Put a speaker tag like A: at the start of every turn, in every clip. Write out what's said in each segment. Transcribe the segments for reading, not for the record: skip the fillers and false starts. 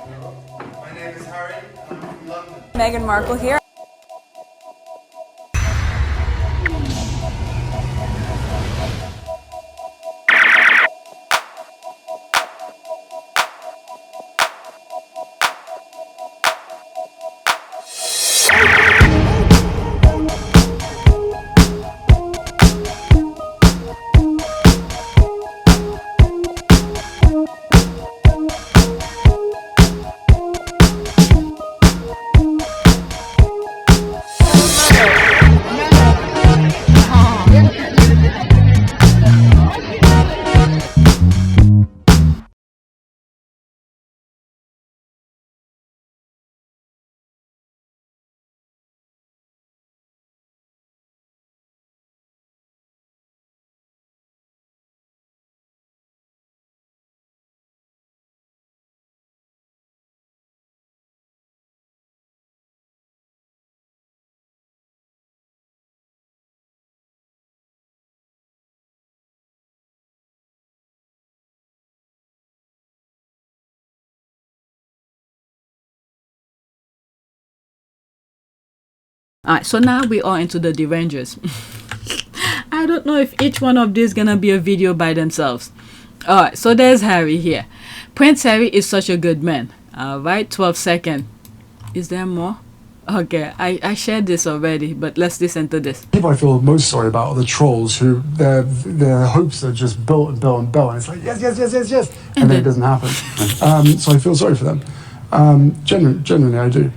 A: My name is Harry, and I'm from London.
B: Meghan Markle here. Alright, so now we are into the Derangers. I don't know if each one of these gonna be a video by themselves. Alright, so there's Harry here. Prince Harry is such a good man. Alright, 12 seconds. Is there more? Okay, I shared this already, but let's listen to this.
C: People I feel most sorry about are the trolls who their hopes are just built and built and built, and it's like yes, and then it doesn't happen. So I feel sorry for them. Genuinely, I do.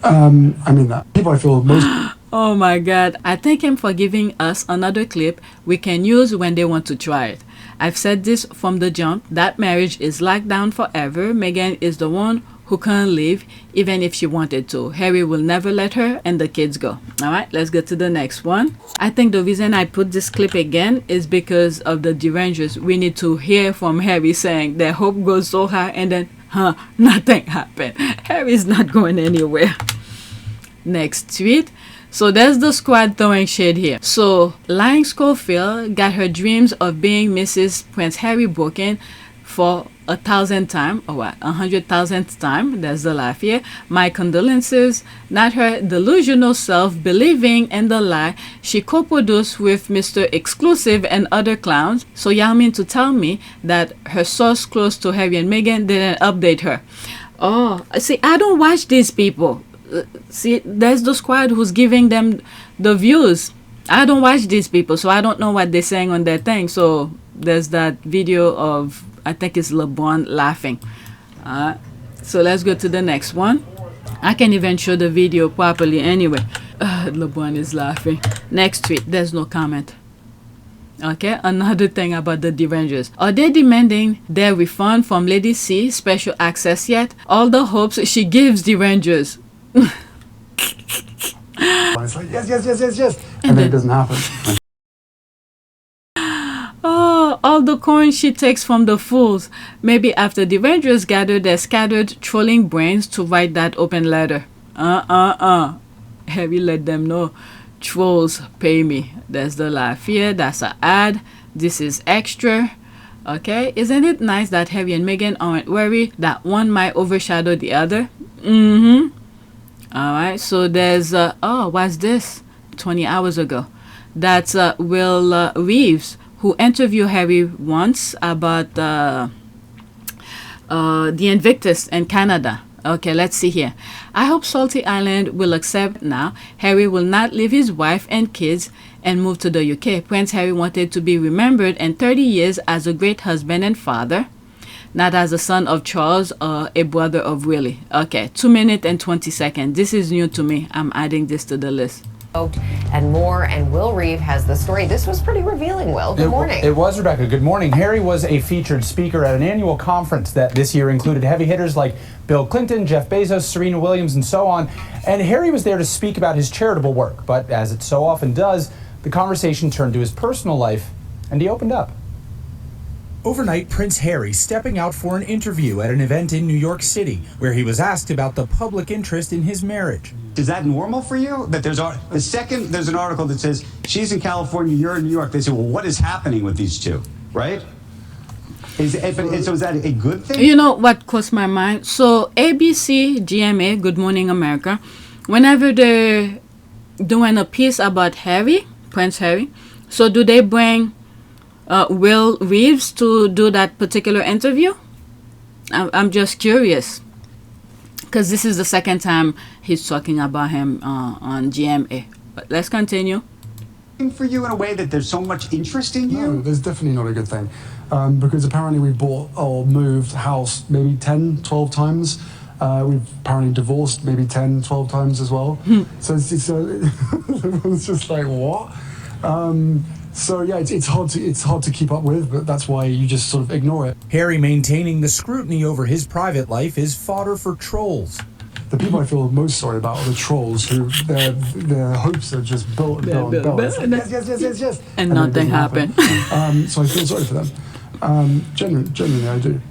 C: I mean that. People I feel most.
B: Oh my god, I thank him for giving us another clip we can use when they want to try it. I've said this from the jump, that marriage is locked down forever. Meghan is the one who can't leave even if she wanted to. Harry will never let her and the kids go. Alright, let's go to the next one. I think the reason I put this clip again is because of the Derangers. We need to hear from Harry saying their hope goes so high and then nothing happened. Harry's not going anywhere. Next tweet. So there's the squad throwing shade here. So Lyingschofield got her dreams of being Mrs. Prince Harry broken for 1,000th time, or what, 100,000th time. There's the laugh here. My condolences. Not her delusional self believing in the lie she co-produced with Mr. Exclusive and other clowns. So y'all mean to tell me that her source close to Harry and Meghan didn't update her? Oh, see, I don't watch these people. See, there's the squad who's giving them the views. I don't watch these people, so I don't know what they're saying on their thing. So there's that video of, I think it's LeBron laughing. So let's go to the next one. I can't even show the video properly anyway. LeBron is laughing. Next tweet, there's no comment. Okay, another thing about the Derangers. Are they demanding their refund from Lady C special access yet? All the hopes she gives Derangers.
C: It's like yes, and then it doesn't happen.
B: Oh, all the coin she takes from the fools. Maybe after the Derangers gather their scattered trolling brains to write that open letter. Harry let them know. Trolls pay me. There's the laugh here. That's an ad. This is extra. Okay, isn't it nice that Harry and Meghan aren't worried that one might overshadow the other? Alright, so there's oh, what's this? 20 hours ago. That's Will Reeves, who interviewed Harry once about the Invictus in Canada. Okay, let's see here. I hope Salty Island will accept now. Harry will not leave his wife and kids and move to the UK. Prince Harry wanted to be remembered in 30 years as a great husband and father, not as a son of Charles or a brother of Willie. Okay, 2 minutes and 20 seconds. This is new to me. I'm adding this to the list.
D: And more, and Will Reeve has the story. This was pretty revealing, Will. Good morning.
E: It was, Rebecca. Good morning. Harry was a featured speaker at an annual conference that this year included heavy hitters like Bill Clinton, Jeff Bezos, Serena Williams, and so on. And Harry was there to speak about his charitable work. But as it so often does, the conversation turned to his personal life, and he opened up.
F: Overnight, Prince Harry stepping out for an interview at an event in New York City, where he was asked about the public interest in his marriage.
G: Is that normal for you? That there's the second there's an article that says she's in California, you're in New York. They say, well, what is happening with these two, right? So is that a good thing?
B: You know what crossed my mind? So ABC, GMA, Good Morning America, whenever they're doing a piece about Harry, Prince Harry, so do they bring Will Reeves to do that particular interview? I'm just curious, because this is the second time he's talking about him on GMA. But let's continue.
G: For you in a way that there's so much interest in you?
C: No, there's definitely not a good thing. Because apparently we bought or moved house maybe 10, 12 times. We've apparently divorced maybe 10, 12 times as well. So it's just like, what? So yeah, it's hard to keep up with, but that's why you just sort of ignore it.
F: Harry maintaining the scrutiny over his private life is fodder for trolls.
C: The people I feel most sorry about are the trolls who their hopes are just built and built and built. It's like, yes.
B: And
C: then it
B: nothing
C: doesn't happen.
B: happened.
C: So I feel sorry for them. Genuinely I do.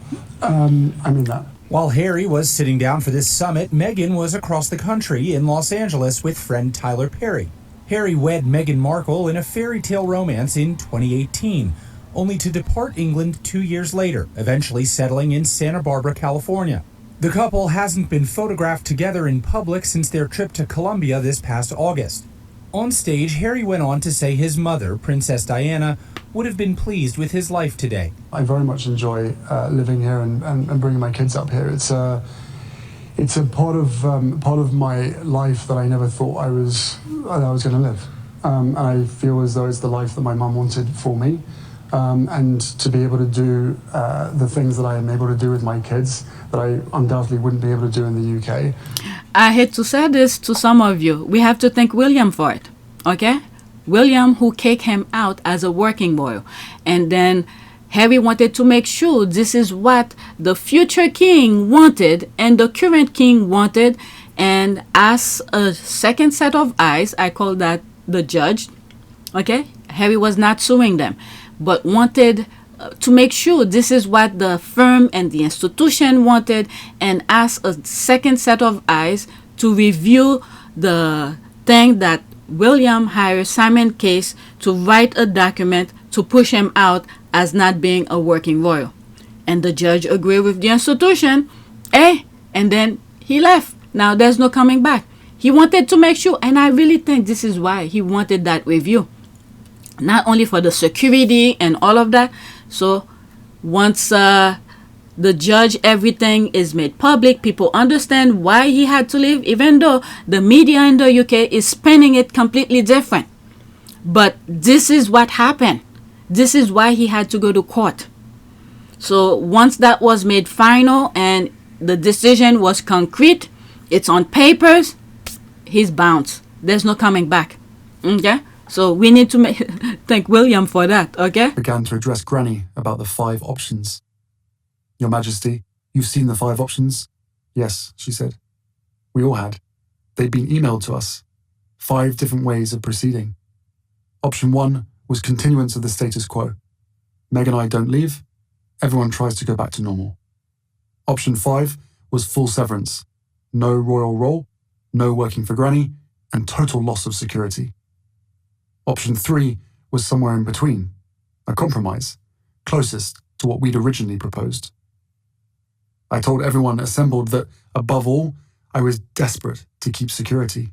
C: I mean that.
F: While Harry was sitting down for this summit, Meghan was across the country in Los Angeles with friend Tyler Perry. Harry wed Meghan Markle in a fairy tale romance in 2018, only to depart England 2 years later, eventually settling in Santa Barbara, California. The couple hasn't been photographed together in public since their trip to Colombia this past August. On stage, Harry went on to say his mother, Princess Diana, would have been pleased with his life today.
C: I very much enjoy living here and bringing my kids up here. It's a part of my life that I never thought I was going to live, and I feel as though it's the life that my mum wanted for me, and to be able to do the things that I am able to do with my kids that I undoubtedly wouldn't be able to do in the UK.
B: I hate to say this to some of you. We have to thank William for it, okay? William, who kicked him out as a working boy. And then Harry wanted to make sure this is what the future king wanted and the current king wanted. And as a second set of eyes, I call that the judge, okay? Harry was not suing them, but wanted to make sure this is what the firm and the institution wanted, and as a second set of eyes to review the thing that William hired Simon Case to write a document to push him out as not being a working royal. And the judge agreed with the institution, and then he left. Now there's no coming back. He wanted to make sure, and I really think this is why he wanted that review. Not only for the security and all of that. So once the judge, everything is made public, people understand why he had to leave, even though the media in the UK is spinning it completely different. But this is what happened. This is why he had to go to court. So once that was made final and the decision was concrete, it's on papers, he's bounced. There's no coming back. Okay? So we need to thank William for that, okay?
C: Began to address Granny about the 5 options. Your Majesty, you've seen the 5 options? Yes, she said. We all had. They'd been emailed to us. 5 different ways of proceeding. Option 1 was continuance of the status quo. Meg and I don't leave. Everyone tries to go back to normal. Option 5 was full severance. No royal role, no working for Granny, and total loss of security. Option 3 was somewhere in between, a compromise, closest to what we'd originally proposed. I told everyone assembled that, above all, I was desperate to keep security.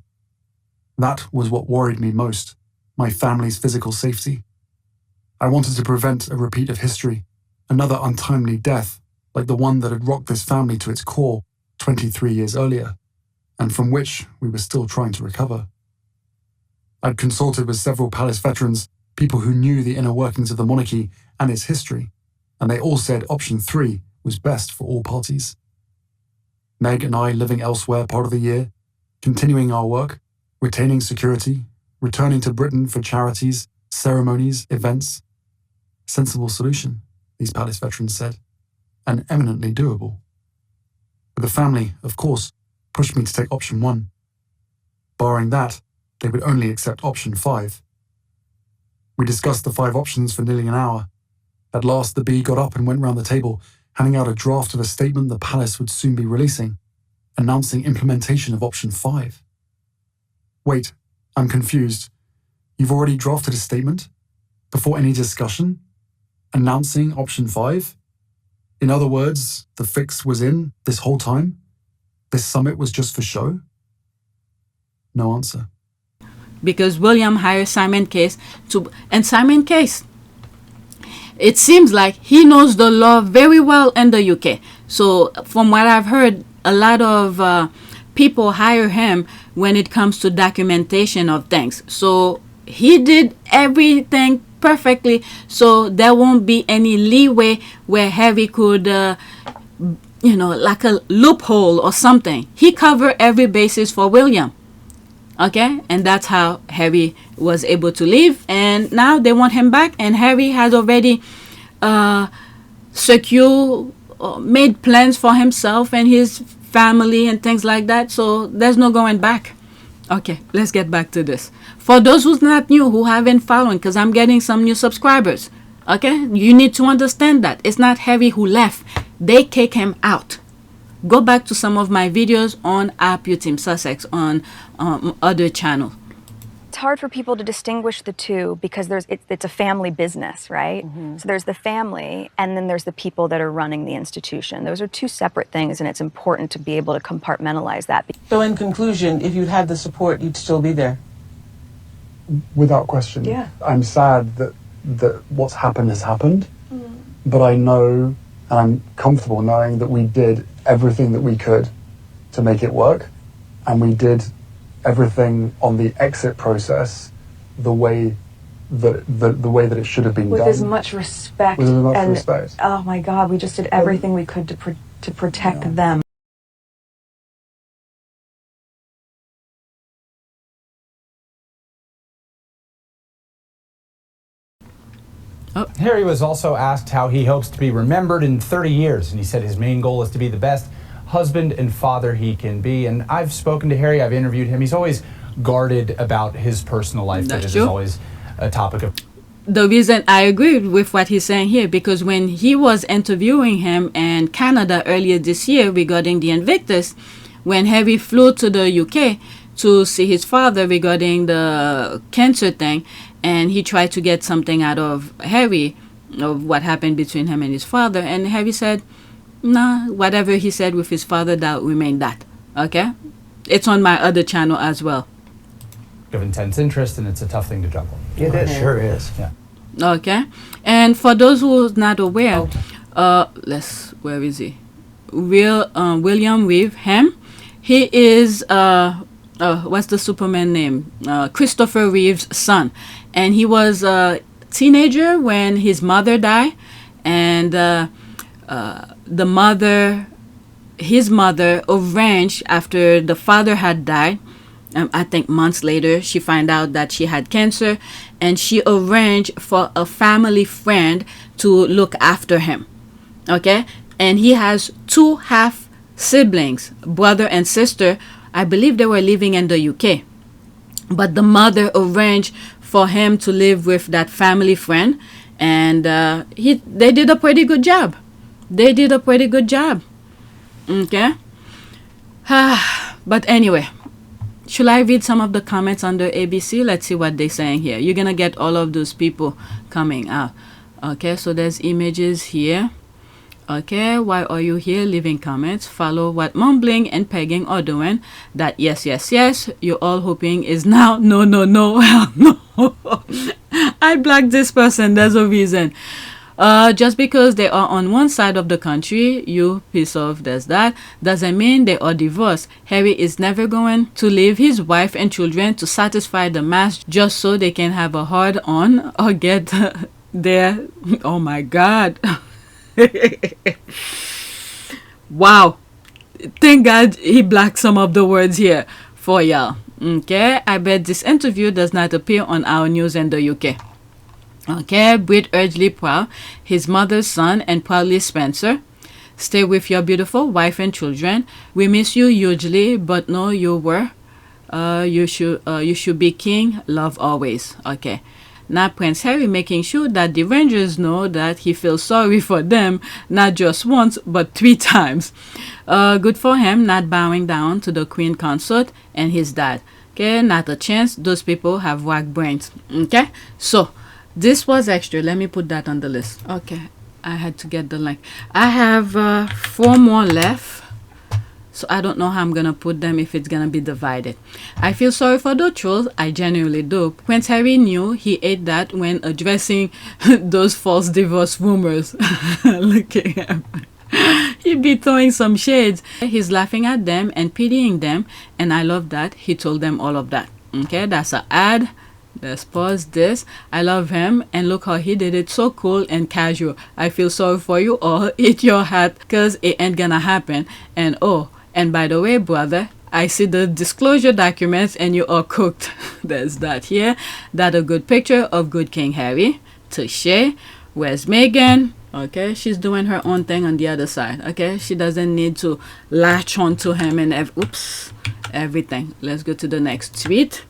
C: That was what worried me most, my family's physical safety. I wanted to prevent a repeat of history, another untimely death like the one that had rocked this family to its core 23 years earlier, and from which we were still trying to recover. I'd consulted with several palace veterans, people who knew the inner workings of the monarchy and its history, and they all said option 3 was best for all parties. Meg and I living elsewhere part of the year, continuing our work, retaining security, returning to Britain for charities, ceremonies, events. Sensible solution, these palace veterans said, and eminently doable. But the family, of course, pushed me to take option 1. Barring that, they would only accept option 5. We discussed the 5 options for nearly an hour. At last, the bee got up and went round the table, handing out a draft of a statement the palace would soon be releasing, announcing implementation of option 5. Wait, I'm confused. You've already drafted a statement? Before any discussion? Announcing option 5? In other words, the fix was in this whole time? This summit was just for show? No answer.
B: Because William hired Simon Case and Simon Case, it seems like he knows the law very well in the UK. So from what I've heard, a lot of people hire him when it comes to documentation of things. So he did everything perfectly, so there won't be any leeway where Harry could like a loophole or something. He covered every basis for William. Okay, and that's how Harry was able to leave, and now they want him back, and Harry has already made plans for himself and his family and things like that, so there's no going back. Okay, let's get back to this. For those who's not new, who haven't following, because I'm getting some new subscribers, okay, you need to understand that it's not Harry who left. They kick him out. Go back to some of my videos on APTS Sussex on other channels.
H: It's hard for people to distinguish the two because it's a family business, right? So there's the family and then there's the people that are running the institution. Those are two separate things, and it's important to be able to compartmentalize that.
I: So in conclusion, if you'd had the support, you'd still be there?
C: Without question.
H: Yeah.
C: I'm sad that what's happened has happened, but I know, and I'm comfortable knowing that we did everything that we could to make it work, and we did everything on the exit process the way that it should have been
H: With
C: done.
H: as much respect.
C: With as much
H: and,
C: respect.
H: Oh my God, we just did everything we could to protect them.
E: Harry was also asked how he hopes to be remembered in 30 years, and he said his main goal is to be the best husband and father he can be. And I've spoken to Harry, I've interviewed him. He's always guarded about his personal life.
B: That's
E: that is
B: true.
E: always a topic of...
B: The reason I agree with what he's saying here, because when he was interviewing him in Canada earlier this year regarding the Invictus, when Harry flew to the UK to see his father regarding the cancer thing, and he tried to get something out of Harry of what happened between him and his father, and Harry said, nah, whatever he said with his father, that remained that. Okay? It's on my other channel as well.
E: of intense interest, and it's a tough thing to juggle.
I: It sure is.
E: Yeah.
B: Okay. And for those who's not aware, where is he? William Reeve, him. He is what's the Superman name? Christopher Reeve's son, and he was a teenager when his mother died, and his mother arranged after the father had died. I think months later, she found out that she had cancer, and she arranged for a family friend to look after him. Okay, and he has 2 half siblings, brother and sister. I believe they were living in the UK, but the mother arranged for him to live with that family friend, and they did a pretty good job. Okay. But anyway, should I read some of the comments under ABC? Let's see what they're saying here. You're gonna get all of those people coming out. Okay, so there's images here. Okay, why are you here? Leaving comments. Follow what mumbling and pegging are doing. That yes, you're all hoping is now. No. Hell no. I blocked this person. There's a reason. Just because they are on one side of the country, you piece of there's that, doesn't mean they are divorced. Harry is never going to leave his wife and children to satisfy the mass just so they can have a hard on or get their... Oh my God. Wow. Thank God he blocked some of the words here for y'all. Okay, I bet this interview does not appear on our news in the UK. Okay, Brit Erdley Proud, his mother's son, and proudly Spencer. Stay with your beautiful wife and children. We miss you hugely, but no, you were. You should be king. Love always. Okay. Now Prince Harry making sure that the Derangers know that he feels sorry for them, not just once, but 3 times. Good for him, not bowing down to the Queen Consort and his dad. Okay, not a chance. Those people have whack brains. Okay, so this was extra. Let me put that on the list. Okay, I had to get the link. I have 4 more left. So I don't know how I'm gonna put them if it's gonna be divided. I feel sorry for the trolls. I genuinely do. Prince Harry knew he ate that when addressing those false divorce rumors. Look at him. He'd be throwing some shades. He's laughing at them and pitying them, and I love that he told them all of that. Okay, that's an ad. Let's pause this. I love him, and look how he did it, so cool and casual. I feel sorry for you all. Eat your hat, cause it ain't gonna happen. And oh, and by the way, brother, I see the disclosure documents and you are cooked. There's that here. That a good picture of good King Harry. Touché. Where's Meghan? Okay, she's doing her own thing on the other side. Okay, she doesn't need to latch on to him and everything. Let's go to the next tweet.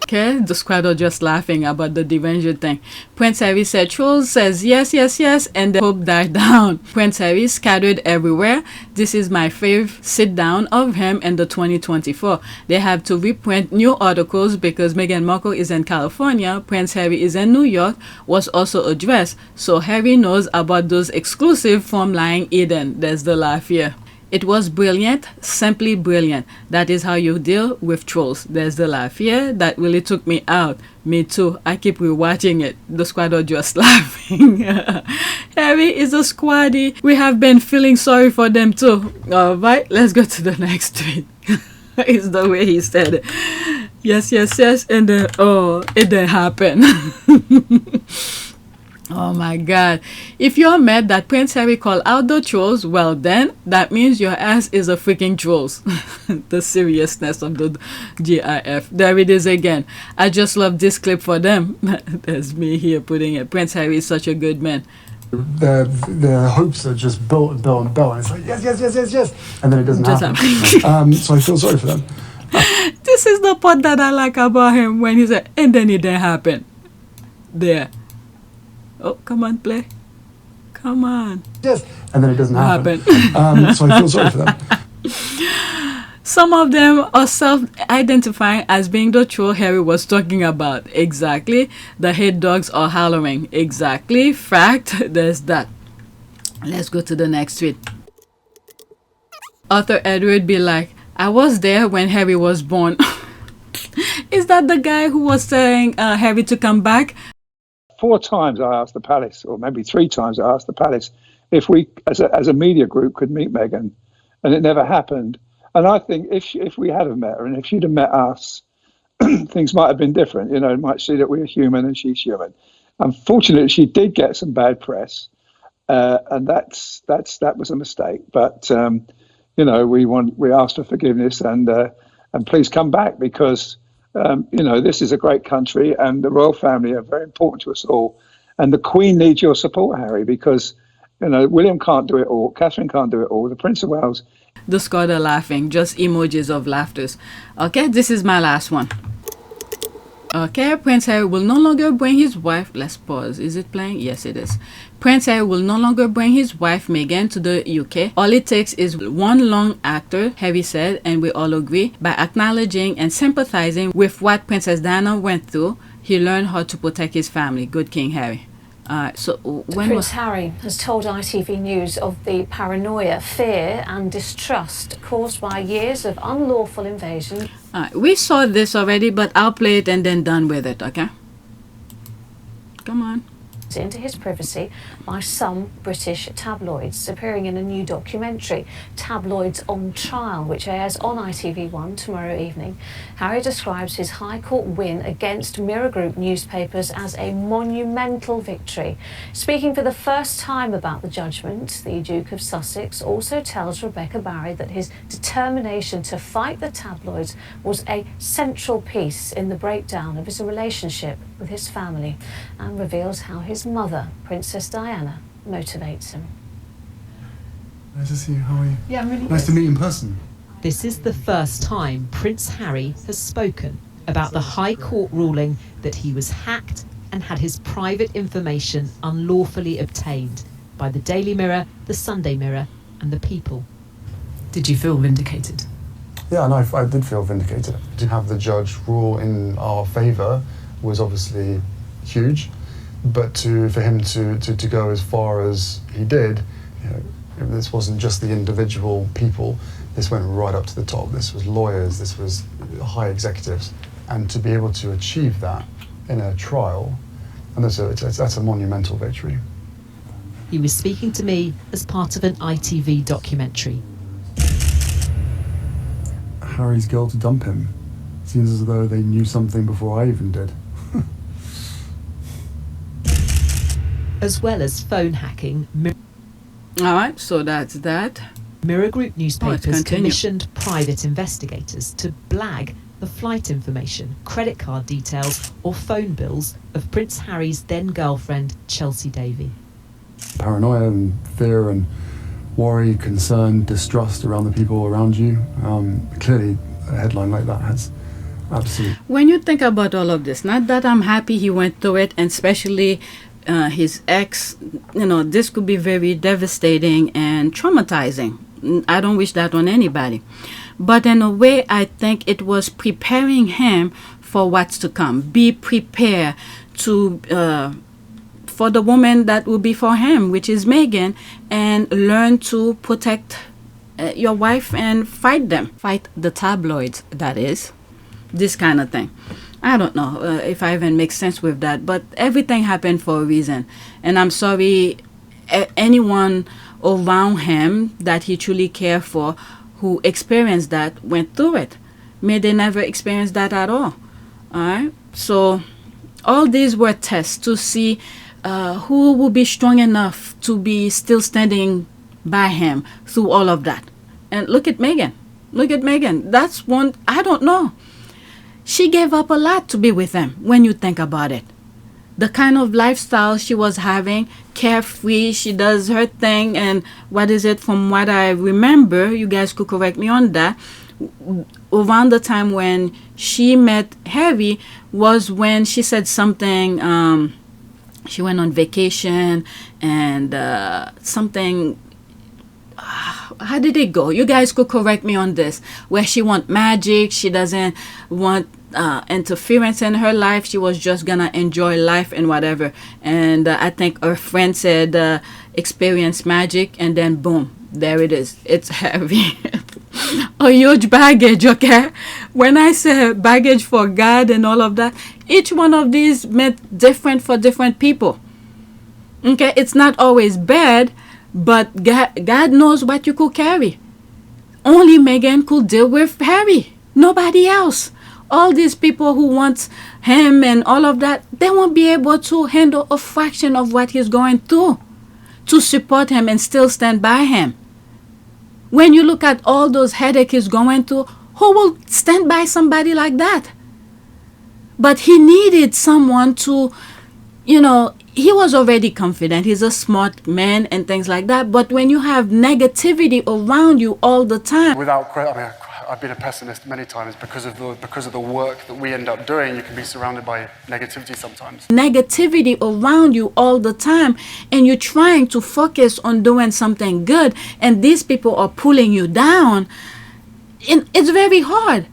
B: Okay, the squad are just laughing about the Derangers thing. Prince Harry said, trolls says yes, yes, yes, and the hope died down. Prince Harry scattered everywhere. This is my fave sit down of him in the 2024. They have to reprint new articles because Meghan Markle is in California, Prince Harry is in New York, was also addressed. So Harry knows about those exclusive from Lying Eden. There's the laugh here. It was brilliant, simply brilliant. That is how you deal with trolls. There's the laugh here. That really took me out. Me too. I keep rewatching it. The squad are just laughing. Harry is a squaddy. We have been feeling sorry for them too. Alright, let's go to the next tweet. It's the way he said it. Yes, yes, yes. And then, oh, it didn't happen. Oh my God. If you're mad that Prince Harry called out the trolls, well then, that means your ass is a freaking trolls. The seriousness of the GIF. There it is again. I just love this clip for them. There's me here putting it. Prince Harry is such a good man.
C: Their hopes are just built and built and built. And it's like, yes, yes, yes, yes, yes. And then it doesn't happen. So I feel sorry for them.
B: This is the part that I like about him when he said, and then it didn't happen. There. Oh, come on, play. Come on.
C: Yes. And then it doesn't happen. So I feel sorry for them.
B: Some of them are self-identifying as being the troll Harry was talking about. Exactly. The head dogs are hollering. Exactly. Fact. There's that. Let's go to the next tweet. Arthur Edward be like, I was there when Harry was born. Is that the guy who was telling Harry to come back?
J: 4 times I asked the palace, or maybe 3 times I asked the palace, if we, as a media group, could meet Meghan, and it never happened. And I think if we had have met her, and if she'd have met us, things might have been different. You know, might see that we're human and she's human. Unfortunately, she did get some bad press, and that was a mistake. But you know, we asked for forgiveness, and please come back, because you know, this is a great country, and the royal family are very important to us all. And the Queen needs your support, Harry, because, you know, William can't do it all, Catherine can't do it all, the Prince of Wales.
B: The squad are laughing, just emojis of laughters. Okay, this is my last one. Okay, Prince Harry will no longer bring his wife. Let's pause. Is it playing? Yes, it is. Prince Harry will no longer bring his wife Meghan to the UK. All it takes is one long actor, Harry said, and we all agree. By acknowledging and sympathizing with what Princess Diana went through, he learned how to protect his family. Good King Harry. So when
K: Prince Harry has told ITV News of the paranoia, fear and distrust caused by years of unlawful invasion.
B: We saw this already, but I'll play it and then done with it, okay? Come on.
K: Into his privacy by some British tabloids, appearing in a new documentary, Tabloids on Trial, which airs on ITV1 tomorrow evening. Harry describes his High Court win against Mirror Group newspapers as a monumental victory. Speaking for the first time about the judgment, the Duke of Sussex also tells Rebecca Barry that his determination to fight the tabloids was a central piece in the breakdown of his relationship with his family, and reveals how his mother, Princess Diana, motivates him.
C: Nice to see you. How are you?
K: Yeah, I'm really
C: nice to meet you in person.
L: This is the first time Prince Harry has spoken about the High Court ruling that he was hacked and had his private information unlawfully obtained by the Daily Mirror, the Sunday Mirror, and the People.
M: Did you feel vindicated?
C: Yeah, no, I did feel vindicated. To have the judge rule in our favour was obviously huge. But for him to go as far as he did, you know, this wasn't just the individual people. This went right up to the top. This was lawyers. This was high executives, and to be able to achieve that in a trial, and that's a monumental victory.
L: He was speaking to me as part of an ITV documentary.
C: Harry's girl to dump him. Seems as though they knew something before I even did.
L: As well as phone hacking.
B: All right, so that's that.
L: Mirror Group newspapers
B: continue.
L: commissioned private investigators to blag the flight information, credit card details or phone bills of Prince Harry's then girlfriend Chelsea Davy.
C: Paranoia and fear and worry, concern, distrust around the people around you. Clearly, a headline like that has absolute.
B: When you think about all of this, not that I'm happy he went through it, and especially his ex, you know, this could be very devastating and traumatizing. I don't wish that on anybody. But in a way, I think it was preparing him for what's to come. Be prepared to for the woman that will be for him, which is Meghan, and learn to protect your wife and fight them. Fight the tabloids, that is. This kind of thing. I don't know if I even make sense with that, but everything happened for a reason. And I'm sorry anyone around him that he truly cared for who experienced that went through it. May they never experience that at all. All right? So all these were tests to see who will be strong enough to be still standing by him through all of that. And look at Meghan. Look at Meghan. That's one, I don't know. She gave up a lot to be with him when you think about it. The kind of lifestyle she was having, carefree, she does her thing, and what is it, from what I remember, you guys could correct me on that, around the time when she met Harry was when she said something, she went on vacation and something, how did it go? You guys could correct me on this, where she want magic, she doesn't want interference in her life, she was just gonna enjoy life and whatever. And I think her friend said experience magic, and then boom, there it is, it's heavy. A huge baggage. Okay, when I say baggage for God and all of that, each one of these meant different for different people. Okay, it's not always bad, but God knows what you could carry. Only Meghan could deal with Harry, nobody else. All these people who want him and all of that, they won't be able to handle a fraction of what he's going through to support him and still stand by him. When you look at all those headaches he's going through, who will stand by somebody like that? But he needed someone to, you know, he was already confident. He's a smart man and things like that. But when you have negativity around you all the time.
C: I've been a pessimist many times because of the work that we end up doing. You can be surrounded by negativity sometimes. Negativity
B: Around you all the time, and you're trying to focus on doing something good, and these people are pulling you down. And it's very hard.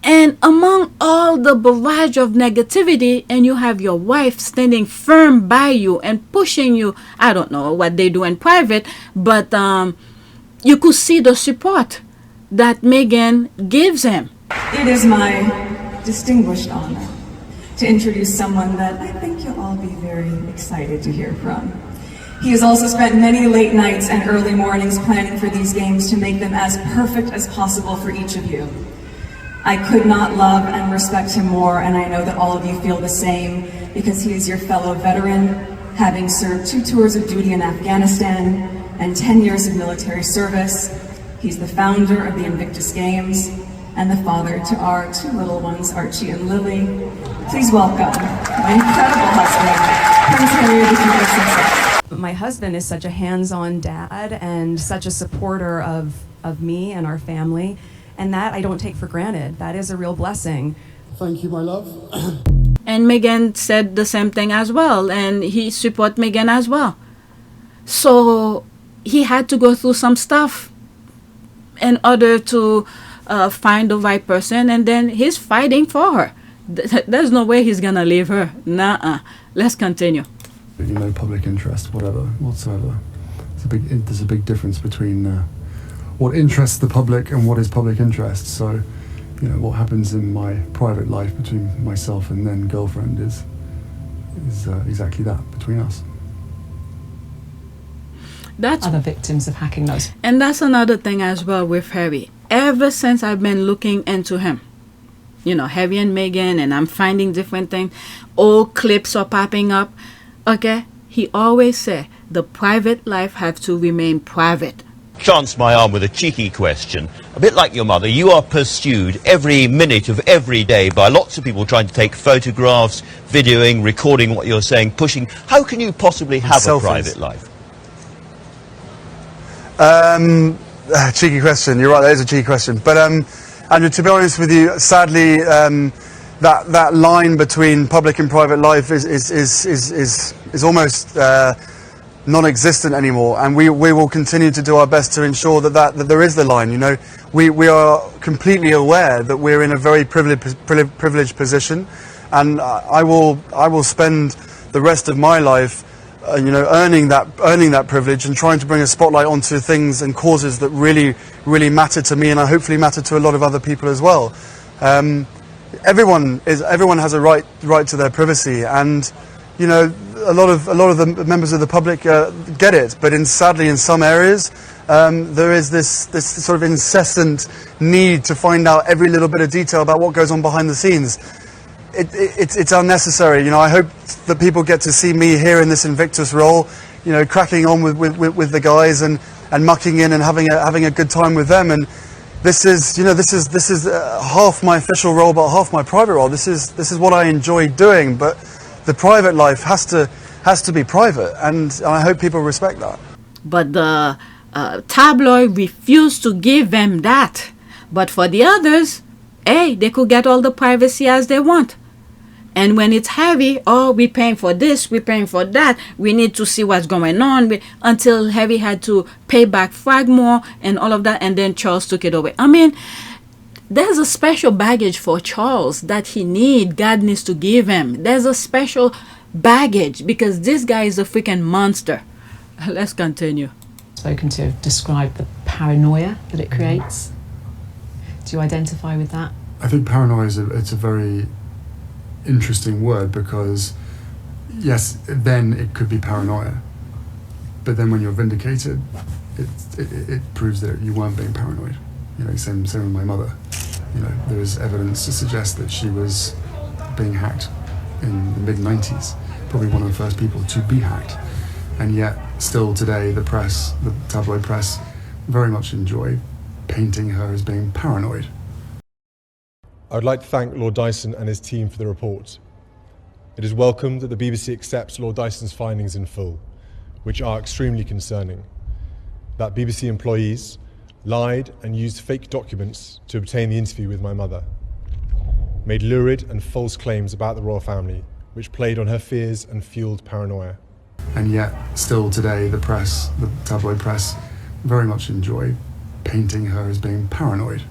B: And among all the barrage of negativity, and you have your wife standing firm by you and pushing you. I don't know what they do in private, but you could see the support that Meghan gives him.
N: It is my distinguished honor to introduce someone that I think you'll all be very excited to hear from. He has also spent many late nights and early mornings planning for these games to make them as perfect as possible for each of you. I could not love and respect him more, and I know that all of you feel the same, because he is your fellow veteran, having served 2 tours of duty in Afghanistan and 10 years of military service. He's the founder of the Invictus Games and the father to our 2 little ones, Archie and Lily. Please welcome my incredible husband, Prince Harry, the Duke of Sussex. My husband is such a hands-on dad and such a supporter of me and our family, and that I don't take for granted. That is a real blessing.
C: Thank you, my love.
B: And Meghan said the same thing as well, and he support Meghan as well. So he had to go through some stuff in order to find the right person, and then he's fighting for her. There's no way he's gonna leave her. Nuh-uh. Let's continue.
C: You know, public interest, whatever, whatsoever. There's a big difference between what interests the public and what is public interest. So, you know, what happens in my private life between myself and then girlfriend is exactly that, between us.
M: That's other victims of hacking those.
B: And that's another thing as well with Harry. Ever since I've been looking into him, you know, Harry and Meghan, and I'm finding different things, old clips are popping up, okay? He always say the private life have to remain private.
O: Chance my arm with a cheeky question. A bit like your mother, you are pursued every minute of every day by lots of people trying to take photographs, videoing, recording what you're saying, pushing. How can you possibly have a private life?
P: Cheeky question. You're right, that is a cheeky question. But Andrew, to be honest with you, sadly, that line between public and private life is almost non-existent anymore, and we will continue to do our best to ensure that there is the line. You know, we are completely aware that we're in a very privileged position, and I will spend the rest of my life, you know, earning that privilege and trying to bring a spotlight onto things and causes that really matter to me, and hopefully matter to a lot of other people as well. Everyone has a right to their privacy, and you know, a lot of the members of the public get it, but sadly in some areas there is this sort of incessant need to find out every little bit of detail about what goes on behind the scenes. It's unnecessary. You know, I hope that people get to see me here in this Invictus role, you know, cracking on with the guys and mucking in and having a good time with them. And this is half my official role, but half my private role. This is what I enjoy doing, but the private life has to be private, and I hope people respect that.
B: But the tabloid refused to give them that. But for the others, hey, they could get all the privacy as they want. And when it's Harry, oh, we're paying for this, we're paying for that, we need to see what's going on, until Harry had to pay back Fragmore and all of that, and then Charles took it away. I mean, there's a special baggage for Charles that God needs to give him. There's a special baggage because this guy is a freaking monster. Let's continue.
M: Spoken to, describe the paranoia that it creates. Do you identify with that?
C: I think paranoia it's a very interesting word, because yes, then it could be paranoia, but then when you're vindicated, it proves that you weren't being paranoid. You know, same with my mother. You know, there is evidence to suggest that she was being hacked in the mid-90s, probably one of the first people to be hacked, and yet still today the tabloid press very much enjoy painting her as being paranoid.
Q: I would like to thank Lord Dyson and his team for the report. It is welcome that the BBC accepts Lord Dyson's findings in full, which are extremely concerning. That BBC employees lied and used fake documents to obtain the interview with my mother, made lurid and false claims about the royal family, which played on her fears and fueled paranoia.
C: And yet, still today, the tabloid press, very much enjoy painting her as being paranoid.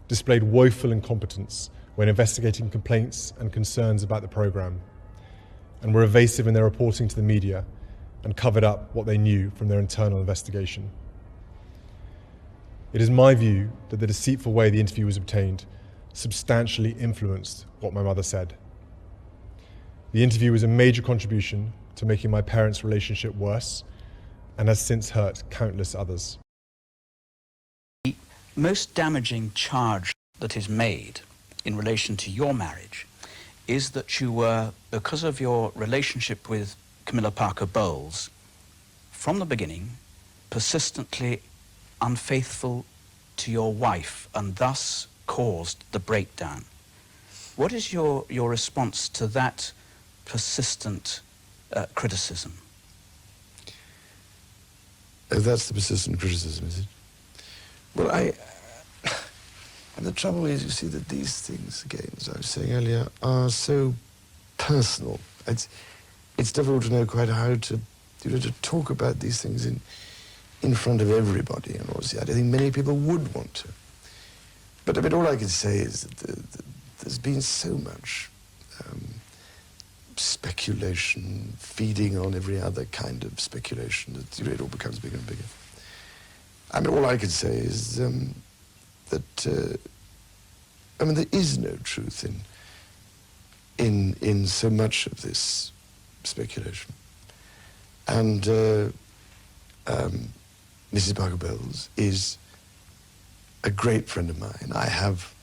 Q: Displayed woeful incompetence when investigating complaints and concerns about the programme, and were evasive in their reporting to the media and covered up what they knew from their internal investigation. It is my view that the deceitful way the interview was obtained substantially influenced what my mother said. The interview was a major contribution to making my parents' relationship worse and has since hurt countless others.
R: The most damaging charge that is made in relation to your marriage is that you were, because of your relationship with Camilla Parker Bowles, from the beginning, persistently unfaithful to your wife and thus caused the breakdown. What is your response to that persistent criticism?
S: That's the persistent criticism, is it? Well, and the trouble is, you see, that these things, again, as I was saying earlier, are so personal. It's difficult to know quite how to talk about these things in front of everybody, and obviously I don't think many people would want to. But I mean, all I can say is that there's been so much speculation, feeding on every other kind of speculation. It all becomes bigger and bigger. I mean, all I can say is that I mean, there is no truth in so much of this speculation. And Mrs. Barker-Bowles is a great friend of mine. I have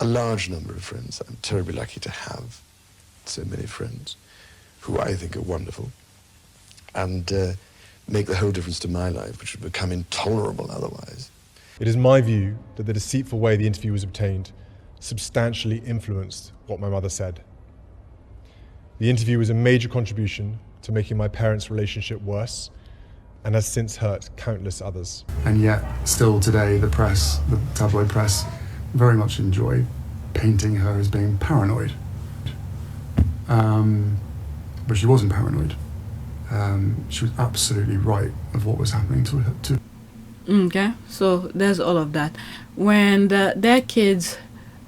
S: a large number of friends. I'm terribly lucky to have so many friends who I think are wonderful and make the whole difference to my life, which would become intolerable otherwise.
Q: It is my view that the deceitful way the interview was obtained substantially influenced what my mother said. The interview was a major contribution to making my parents' relationship worse and has since hurt countless others.
C: And yet, still today, the press, the tabloid press, very much enjoy painting her as being paranoid. But she wasn't paranoid. She was absolutely right of what was happening to her.
B: Okay, so there's all of that. When their kids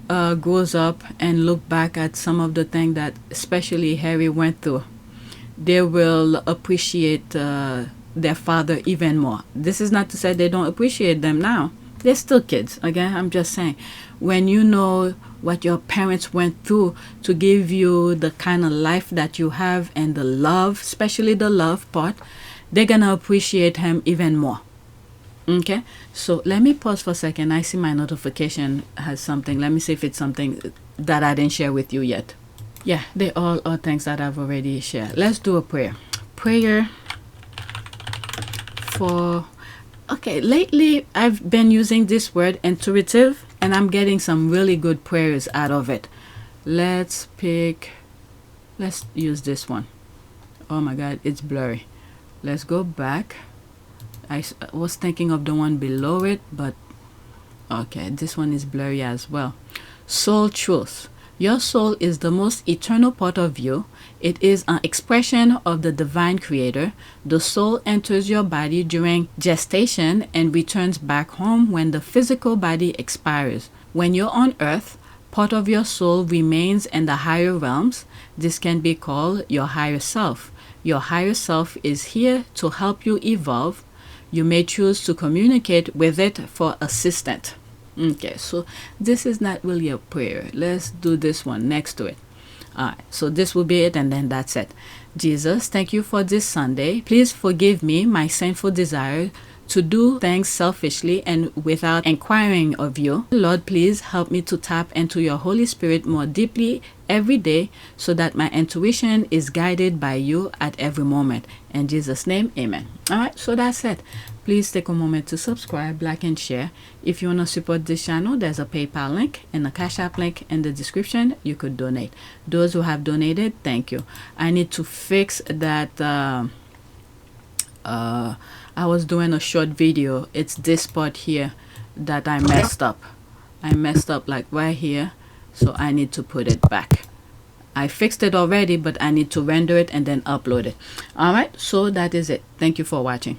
B: grows up and look back at some of the things that especially Harry went through, they will appreciate their father even more. This is not to say they don't appreciate them now. They're still kids, okay? I'm just saying. When you know what your parents went through to give you the kind of life that you have and the love, especially the love part, they're gonna appreciate him even more. Okay, so let me pause for a second. I see my notification has something. Let me see if it's something that I didn't share with you yet. Yeah, they all are things that I've already shared. Let's do a prayer. Prayer for... Okay, lately I've been using this word intuitive and I'm getting some really good prayers out of it. Let's use this one. Oh my God, it's blurry. Let's go back. I was thinking of the one below it, but okay, this one is blurry as well. Soul truth. Your soul is the most eternal part of you. It is an expression of the divine creator. The soul enters your body during gestation and returns back home when the physical body expires. When you're on earth, part of your soul remains in the higher realms. This can be called your higher self. Your higher self is here to help you evolve. You may choose to communicate with it for assistance. Okay, so this is not really a prayer. Let's do this one next to it. Alright, so this will be it and then that's it. Jesus, thank you for this Sunday. Please forgive me my sinful desire to do things selfishly and without inquiring of you. Lord, please help me to tap into your Holy Spirit more deeply every day so that my intuition is guided by you at every moment. In Jesus' name, amen. Alright, so that's it. Please take a moment to subscribe, like, and share. If you want to support this channel, there's a PayPal link and a Cash App link in the description. You could donate. Those who have donated, thank you. I need to fix that. I was doing a short video. It's this part here that I messed up. I messed up like right here. So I need to put it back. I fixed it already, but I need to render it and then upload it. Alright, so that is it. Thank you for watching.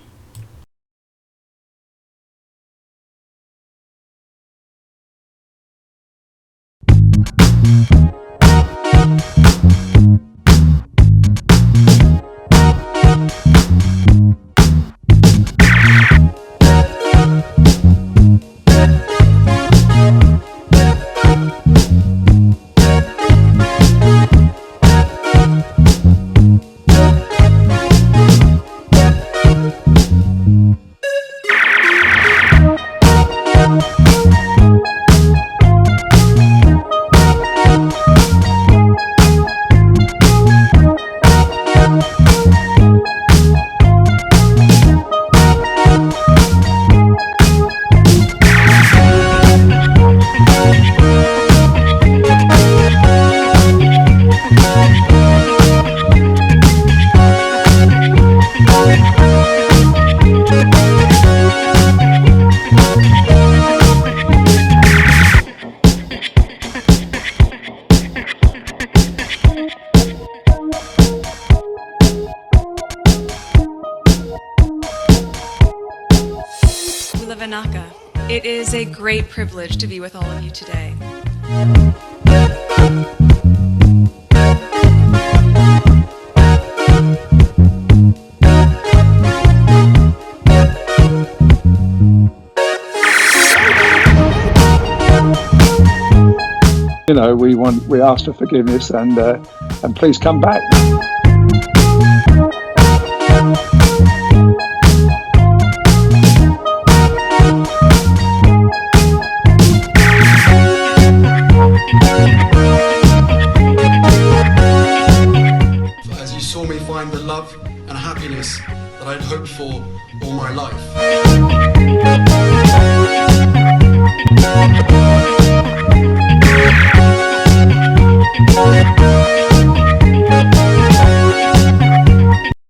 T: It is a great privilege to be with all of you today.
J: know, we ask for forgiveness, and please come back.
U: As you saw me find the love and happiness that I'd hoped for all my life.